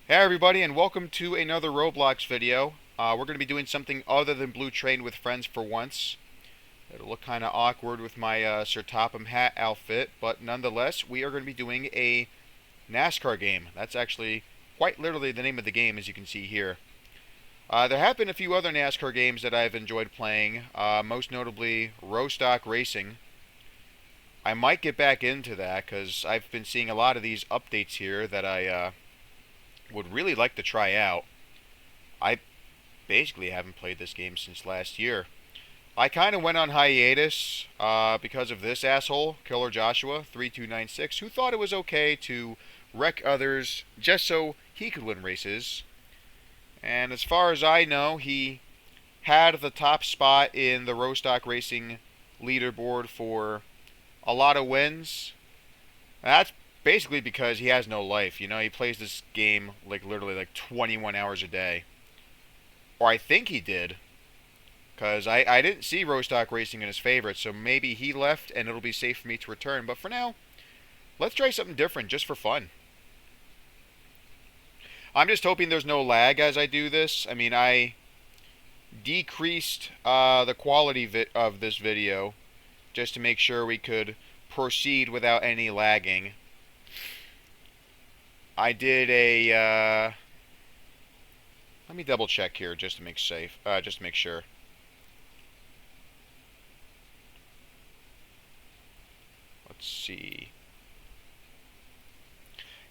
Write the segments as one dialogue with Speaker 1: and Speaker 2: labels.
Speaker 1: Hey everybody, and welcome to another Roblox video. We're going to be doing something other than Blue Train with friends for once. It'll look kind of awkward with my Sir Topham hat outfit, but nonetheless, we are going to be doing a Nascar game. That's actually quite literally the name of the game, as you can see here. There have been a few other NASCAR games that I've enjoyed playing, most notably Roblox Racing. I might get back into that because I've been seeing a lot of these updates here that I would really like to try out. I basically haven't played this game since last year. I kind of went on hiatus because of this asshole, Killer Joshua 3296, who thought it was okay to wreck others just so he could win races. And as far as I know, he had the top spot in the Roblox Racing leaderboard for a lot of wins. That's basically because he has no life. You know, he plays this game like literally like 21 hours a day. Or I think he did. Because I didn't see Roblox Racing in his favorites, so maybe he left and it'll be safe for me to return. But for now, let's try something different just for fun. I'm just hoping there's no lag as I do this. I mean, I decreased the quality of this video just to make sure we could proceed without any lagging. I did a let me double check here just to make sure. Let's see.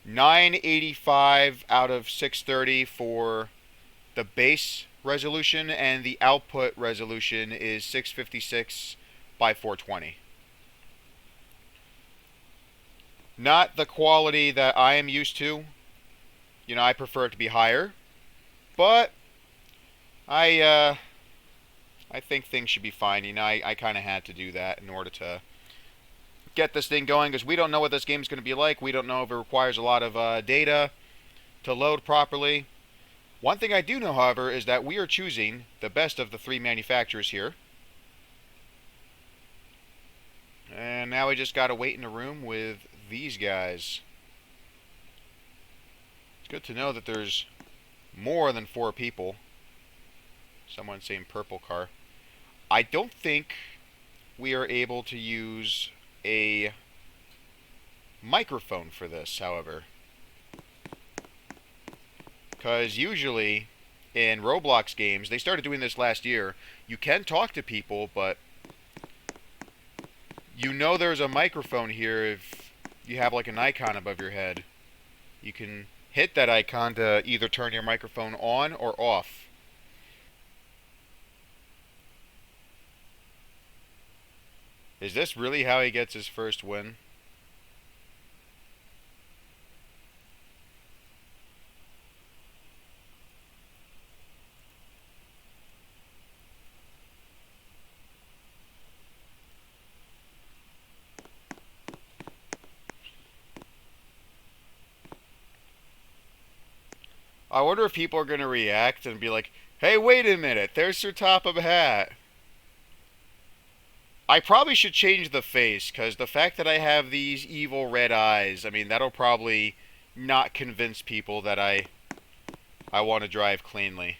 Speaker 1: 985 out of 630 for the base resolution, and the output resolution is 656 by 420. Not the quality that I am used to. You know, I prefer it to be higher, but I think things should be fine. You know, I kind of had to do that in order to get this thing going, because we don't know what this game is going to be like. We don't know if it requires a lot of data to load properly. One thing I do know, however, is that we are choosing the best of the three manufacturers here. And now we just got to wait in a room with these guys. It's good to know that there's more than 4 people. Someone saying purple car. I don't think we are able to use a microphone for this, however. Because usually in Roblox games, they started doing this last year, you can talk to people, but you know there's a microphone here if you have like an icon above your head. You can hit that icon to either turn your microphone on or off. Is this really how he gets his first win? I wonder if people are going to react and be like, hey, wait a minute, there's Sir Topham Hat. I probably should change the face, because the fact that I have these evil red eyes, I mean, that'll probably not convince people that I want to drive cleanly.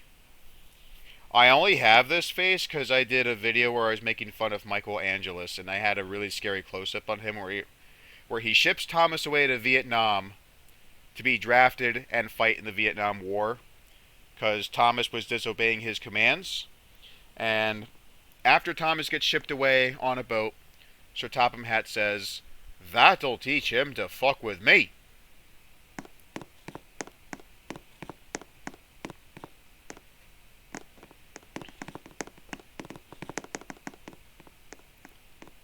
Speaker 1: I only have this face because I did a video where I was making fun of Michael Angeles, and I had a really scary close-up on him where he ships Thomas away to Vietnam to be drafted and fight in the Vietnam War, because Thomas was disobeying his commands. And after Thomas gets shipped away on a boat, Sir Topham Hat says, "That'll teach him to fuck with me."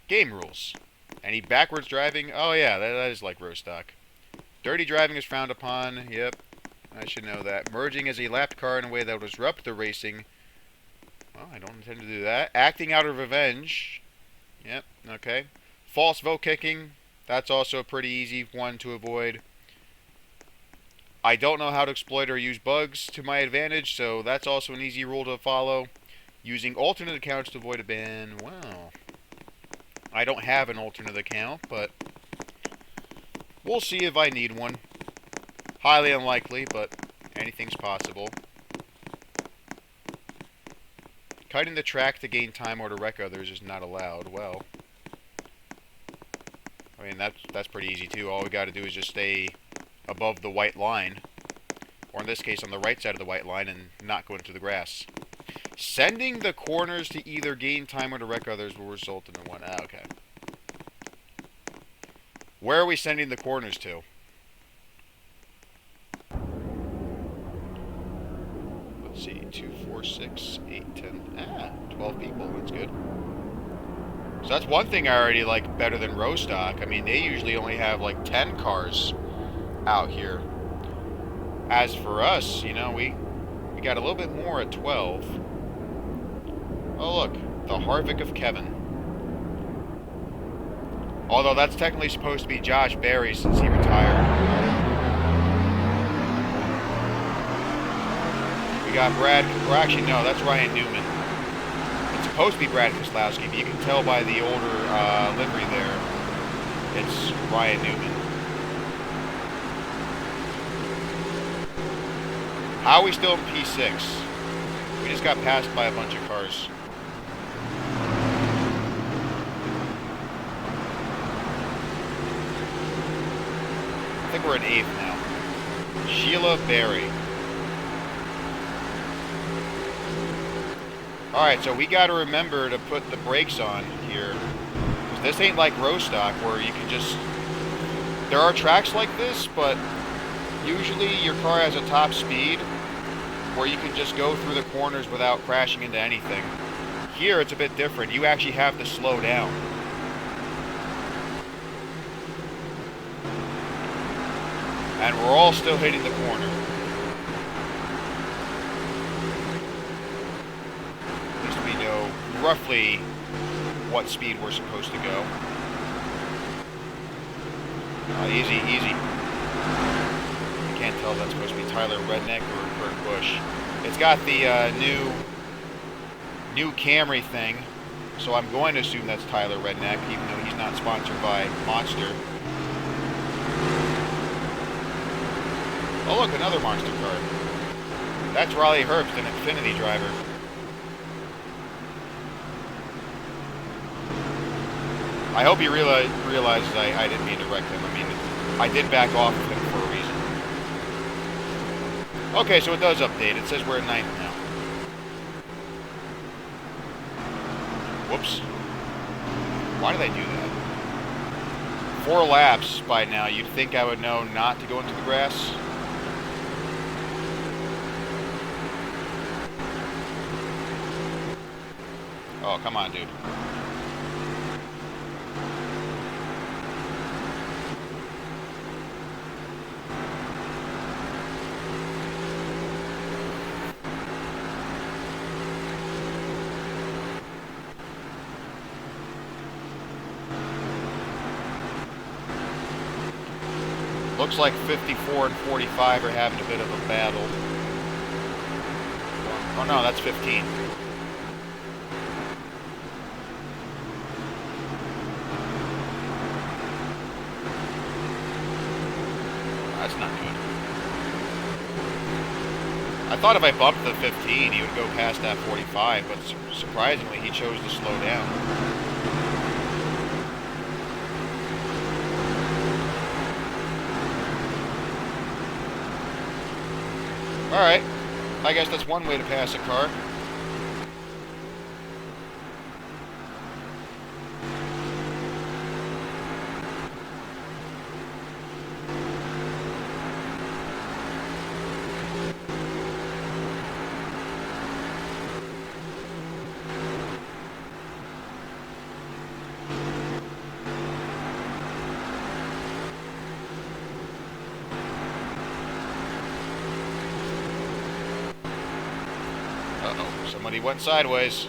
Speaker 1: Game rules. Any backwards driving? Oh yeah, that is like Roblox. Dirty driving is frowned upon. Yep, I should know that. Merging as a lapped car in a way that would disrupt the racing. Well, I don't intend to do that. Acting out of revenge. Yep, okay. False vote kicking. That's also a pretty easy one to avoid. I don't know how to exploit or use bugs to my advantage, so that's also an easy rule to follow. Using alternate accounts to avoid a ban. Wow. I don't have an alternate account, but we'll see if I need one. Highly unlikely, but Anything's possible. Cutting the track to gain time or to wreck others is not allowed. Well, I mean, that's pretty easy too. All we got to do is just stay above the white line, or in this case on the right side of the white line, and not go into the grass. Sending the corners to either gain time or to wreck others will result in a one. Ah, okay. Where are we sending the corners to? Let's see. 2, 4, 6, 8, 10. 12 people. That's good. So that's one thing I already like better than Rostock. I mean, they usually only have like 10 cars out here. As for us, you know, we got a little bit more at 12. Oh, look. The Harvick of Kevin. Although that's technically supposed to be Josh Berry since he retired. We got Brad... Or actually, no, that's Ryan Newman. It's supposed to be Brad Keselowski, but you can tell by the older livery there. It's Ryan Newman. How are we still in P6? We just got passed by a bunch of cars. I think we're in 8th now. Sheila Berry. Alright, so we gotta remember to put the brakes on here. This ain't like Rostock where you can just... There are tracks like this, but usually your car has a top speed where you can just go through the corners without crashing into anything. Here it's a bit different. You actually have to slow down. And we're all still hitting the corner. At least we know roughly what speed we're supposed to go. Easy, easy. I can't tell if that's supposed to be Tyler Redneck or Kurt Busch. It's got the new Camry thing, so I'm going to assume that's Tyler Redneck, even though he's not sponsored by Monster. Oh look, another Monster car. That's Riley Herbst, an Xfinity driver. I hope he realizes I didn't mean to wreck him. I mean, I did back off of him for a reason. Okay, so it does update. It says we're at 9th now. Whoops. Why did I do that? 4 laps by now. You'd think I would know not to go into the grass. Oh, come on, dude. Looks like 54 and 45 are having a bit of a battle. Oh no, that's 15. That's not good. I thought if I bumped the 15, he would go past that 45, but surprisingly, he chose to slow down. Alright, I guess that's one way to pass a car. Uh-oh, somebody went sideways.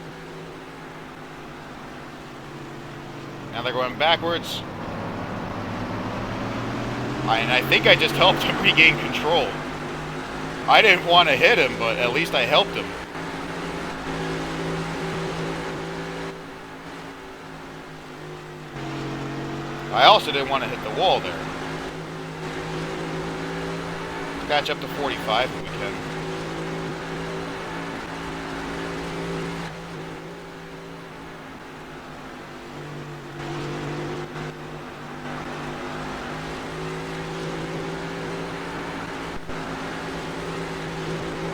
Speaker 1: Now they're going backwards. And I think I just helped him regain control. I didn't want to hit him, but at least I helped him. I also didn't want to hit the wall there. Catch up to 45 if we can.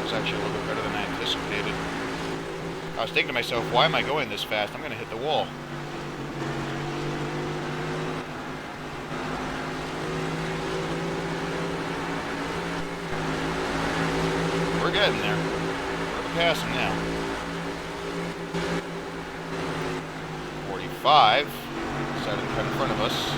Speaker 1: It's actually a little bit better than I anticipated. I was thinking to myself, why am I going this fast? I'm going to hit the wall. We're getting there. We're passing now. 45. Decided to cut in front of us.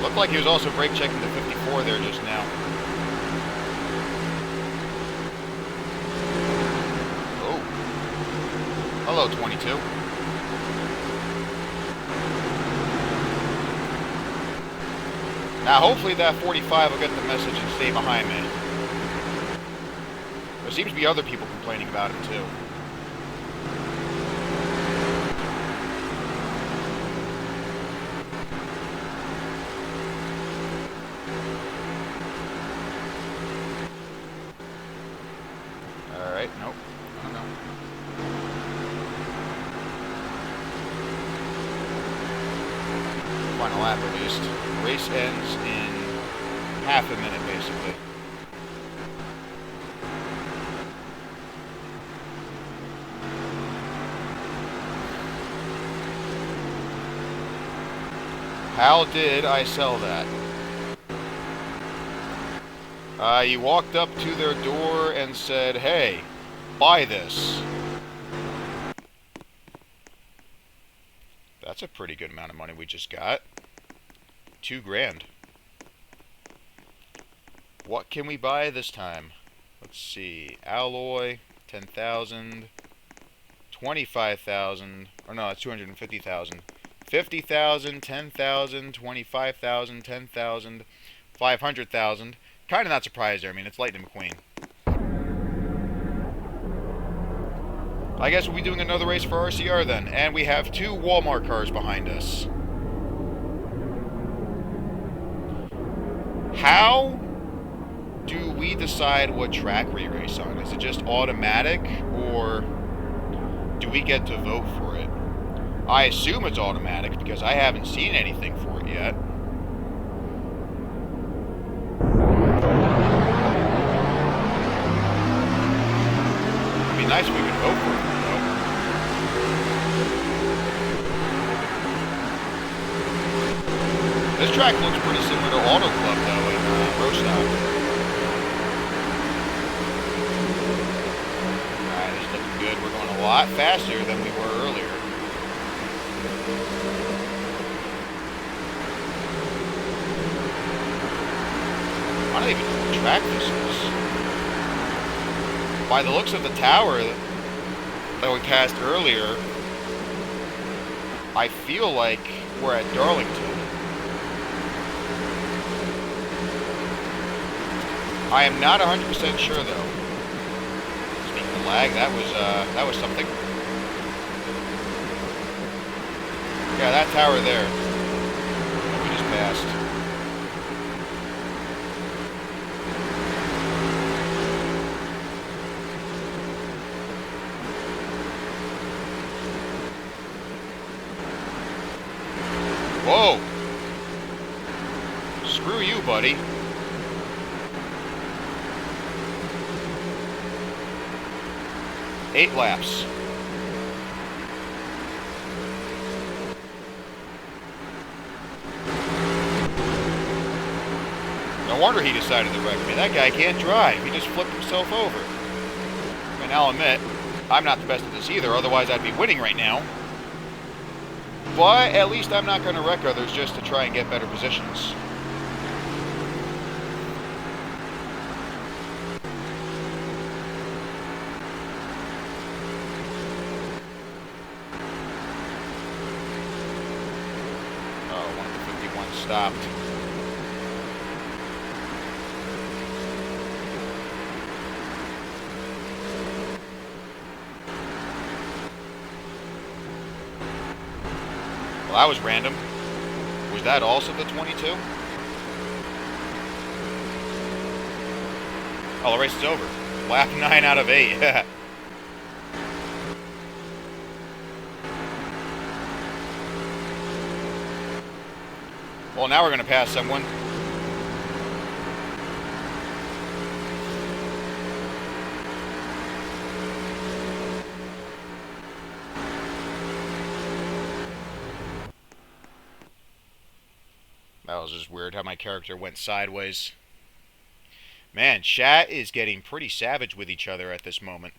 Speaker 1: Looked like he was also brake checking the 54 there just now. Oh. Hello, 22. Now, hopefully that 45 will get the message and stay behind me. There seems to be other people complaining about it, too. Nope. I don't know. Final lap at least. Race ends in half a minute, basically. How did I sell that? He walked up to their door and said, "Hey, buy this." That's a pretty good amount of money we just got. $2,000. What can we buy this time? Let's see. Alloy, 10,000. 25,000. Or no, that's 250,000. 50,000, 10,000, 25,000, 10,000, 500,000. Kind of not surprised there. I mean, it's Lightning McQueen. I guess we'll be doing another race for RCR then. And we have 2 Walmart cars behind us. How do we decide what track we race on? Is it just automatic, or do we get to vote for it? I assume it's automatic because I haven't seen anything for it yet. It'd be nice if we could vote for it, though. This track looks pretty similar to Auto Club, though, in Rostock. Alright, this is looking good. We're going a lot faster than we were earlier. I don't even know what track this is. By the looks of the tower that we passed earlier, I feel like we're at Darlington. I am not 100% sure though. Speaking of lag, that was something. Yeah, that tower there that we just passed. Whoa! Screw you, buddy. Eight laps. No wonder he decided to wreck me. That guy can't drive. He just flipped himself over. And I'll admit, I'm not the best at this either, otherwise I'd be winning right now. But at least I'm not going to wreck others just to try and get better positions. stopped. Well, that was random. Was that also the 22? Oh, the race is over. Lap 9 out of 8. Well, now we're going to pass someone. That was just weird how my character went sideways. Man, chat is getting pretty savage with each other at this moment.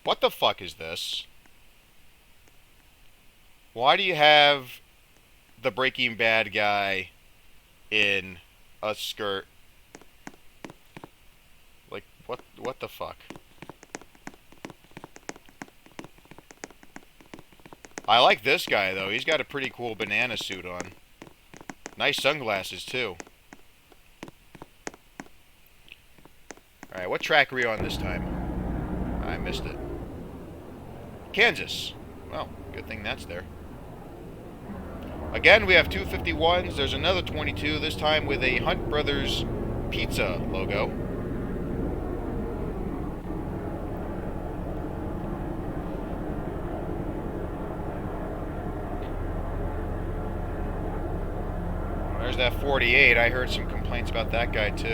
Speaker 1: What the fuck is this? Why do you have the Breaking Bad guy in a skirt? Like, what the fuck? I like this guy, though. He's got a pretty cool banana suit on. Nice sunglasses, too. Alright, what track are we on this time? I missed it. Kansas. Well, good thing that's there. Again, we have 251s. There's another 22, this time with a Hunt Brothers Pizza logo. There's that 48. I heard some complaints about that guy, too.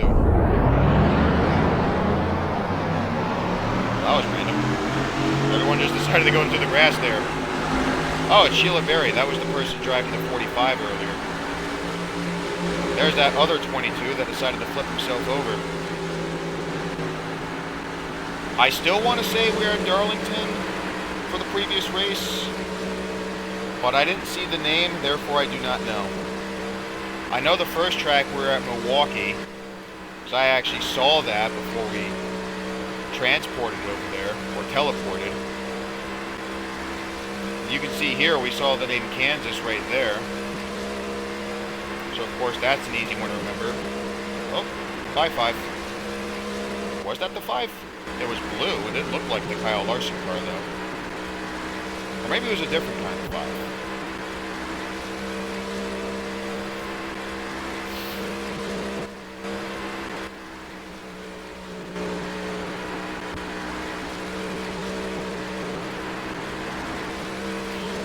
Speaker 1: That was random. Everyone just decided to go into the grass there. Oh, it's Sheila Berry. That was the person driving the 45 earlier. There's that other 22 that decided to flip himself over. I still want to say we're in Darlington for the previous race, but I didn't see the name, therefore I do not know. I know the first track we were at Milwaukee, because I actually saw that before we transported over there, or teleported. You can see here we saw the name Kansas right there. So of course that's an easy one to remember. Oh, 5-5. Was that the 5? It was blue. It didn't look like the Kyle Larson car though. Or maybe it was a different kind of 5.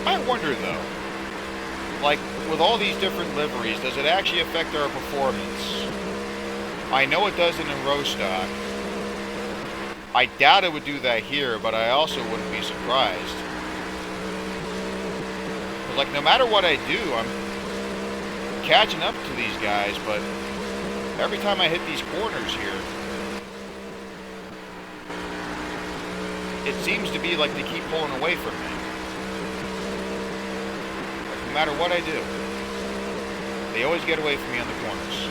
Speaker 1: I wonder though, like with all these different liveries, does it actually affect our performance? I know it doesn't in row stock. I doubt it would do that here, but I also wouldn't be surprised. 'Cause like no matter what I do, I'm catching up to these guys, but every time I hit these corners here, it seems to be like they keep pulling away from me. No matter what I do, they always get away from me on the corners.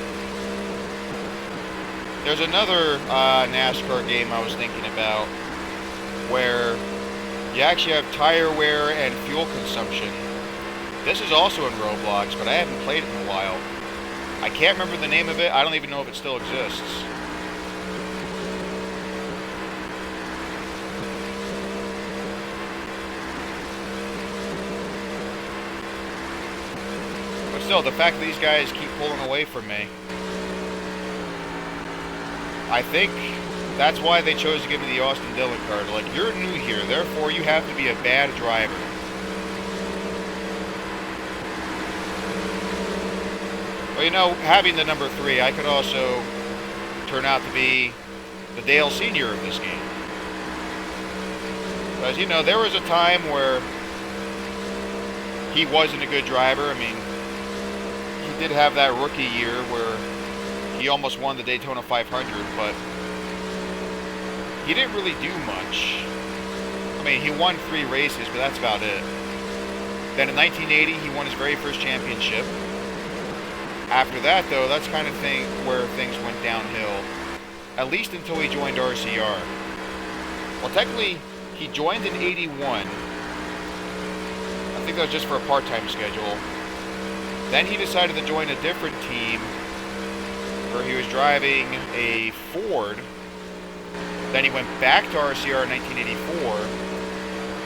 Speaker 1: There's another NASCAR game I was thinking about where you actually have tire wear and fuel consumption. This is also in Roblox, but I haven't played it in a while. I can't remember the name of it. I don't even know if it still exists. Still, the fact that these guys keep pulling away from me, I think that's why they chose to give me the Austin Dillon card. Like, you're new here, therefore you have to be a bad driver. Well, you know, having the number 3, I could also turn out to be the Dale Sr. of this game. Because, you know, there was a time where he wasn't a good driver. I mean, he did have that rookie year where he almost won the Daytona 500, but he didn't really do much. I mean, he won 3 races, but that's about it. Then in 1980, he won his very first championship. After that, though, that's kind of where things went downhill, at least until he joined RCR. Well, technically, he joined in 81. I think that was just for a part-time schedule. Then he decided to join a different team where he was driving a Ford. Then he went back to RCR in 1984,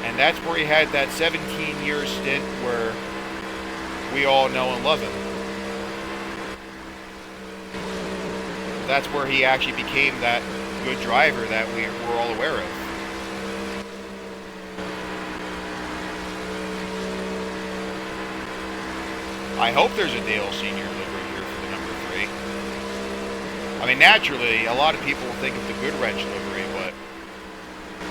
Speaker 1: and that's where he had that 17-year stint where we all know and love him. That's where he actually became that good driver that we're all aware of. I hope there's a Dale Sr. livery here for the number 3. I mean, naturally, a lot of people will think of the Goodwrench livery, but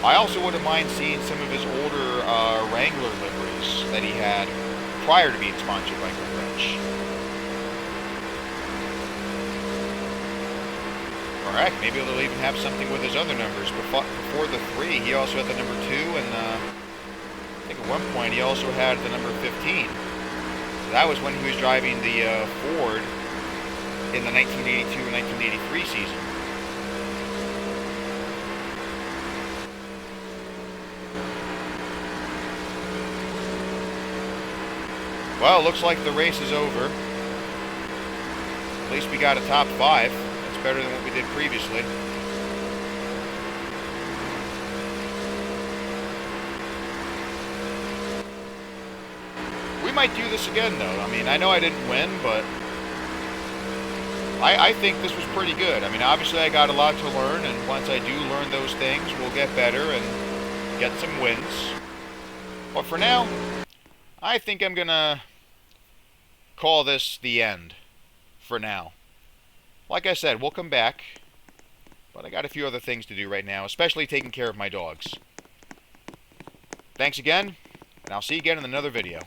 Speaker 1: I also wouldn't mind seeing some of his older Wrangler liveries that he had prior to being sponsored by Goodwrench. Or heck, maybe they'll even have something with his other numbers. Before the 3, he also had the number 2, and I think at one point he also had the number 15. That was when he was driving the Ford in the 1982 and 1983 season. Well, looks like the race is over. At least we got a top 5. That's better than what we did previously. We might do this again, though. I mean, I know I didn't win, but I think this was pretty good. I mean, obviously I got a lot to learn, and once I do learn those things, we'll get better and get some wins. But for now, I think I'm gonna call this the end for now. Like I said, we'll come back, but I got a few other things to do right now, especially taking care of my dogs. Thanks again, and I'll see you again in another video.